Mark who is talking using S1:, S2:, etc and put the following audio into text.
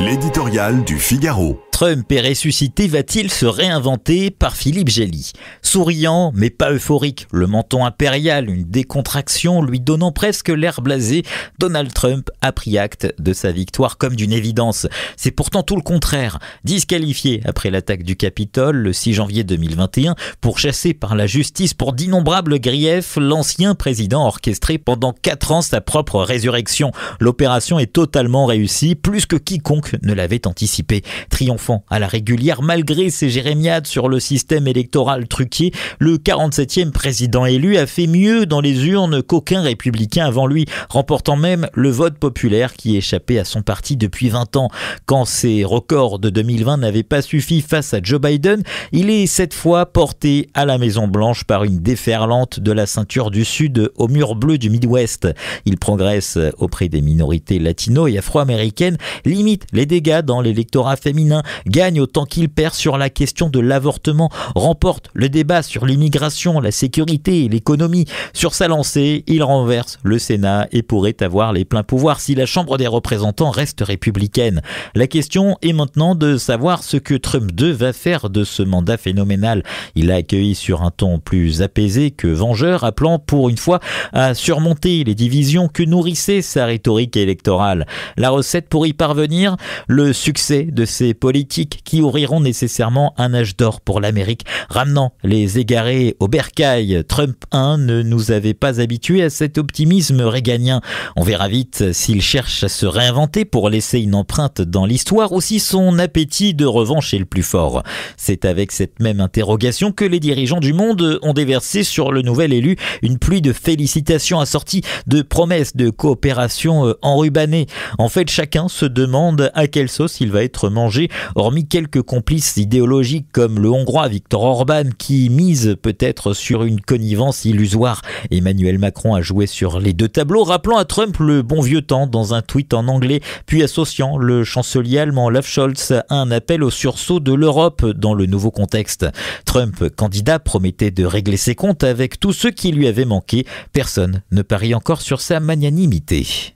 S1: L'éditorial du Figaro.
S2: Trump est ressuscité, va-t-il se réinventer? Par Philippe Gély. Souriant, mais pas euphorique, le menton impérial, une décontraction lui donnant presque l'air blasé, Donald Trump a pris acte de sa victoire comme d'une évidence. C'est pourtant tout le contraire. Disqualifié après l'attaque du Capitole le 6 janvier 2021, pourchassé par la justice pour d'innombrables griefs, l'ancien président a orchestré pendant 4 ans sa propre résurrection. L'opération est totalement réussie, plus que quiconque ne l'avait anticipé. Triomphant à la régulière malgré ses jérémiades sur le système électoral truqué, le 47e président élu a fait mieux dans les urnes qu'aucun républicain avant lui, remportant même le vote populaire qui échappait à son parti depuis 20 ans. Quand ses records de 2020 n'avaient pas suffi face à Joe Biden, il est cette fois porté à la Maison-Blanche par une déferlante de la ceinture du Sud au mur bleu du Midwest. Il progresse auprès des minorités latino et afro-américaines, limite les dégâts dans l'électorat féminin, gagne autant qu'il perd sur la question de l'avortement, remporte le débat sur l'immigration, la sécurité et l'économie. Sur sa lancée, il renverse le Sénat et pourrait avoir les pleins pouvoirs si la Chambre des représentants reste républicaine. La question est maintenant de savoir ce que Trump II va faire de ce mandat phénoménal. Il l'a accueilli sur un ton plus apaisé que vengeur, appelant pour une fois à surmonter les divisions que nourrissait sa rhétorique électorale. La recette pour y parvenir, le succès de ces politiques qui ouvriront nécessairement un âge d'or pour l'Amérique, ramenant les égarés au bercail. Trump 1 ne nous avait pas habitués à cet optimisme réganien. On verra vite s'il cherche à se réinventer pour laisser une empreinte dans l'histoire ou si son appétit de revanche est le plus fort. C'est avec cette même interrogation que les dirigeants du monde ont déversé sur le nouvel élu une pluie de félicitations assorties de promesses de coopération enrubannées. En fait, chacun se demande à quelle sauce il va être mangé, hormis quelques complices idéologiques comme le Hongrois Viktor Orban qui mise peut-être sur une connivence illusoire. Emmanuel Macron a joué sur les deux tableaux, rappelant à Trump le bon vieux temps dans un tweet en anglais, puis associant le chancelier allemand Olaf Scholz à un appel au sursaut de l'Europe dans le nouveau contexte. Trump, candidat, promettait de régler ses comptes avec tous ceux qui lui avaient manqué. Personne ne parie encore sur sa magnanimité.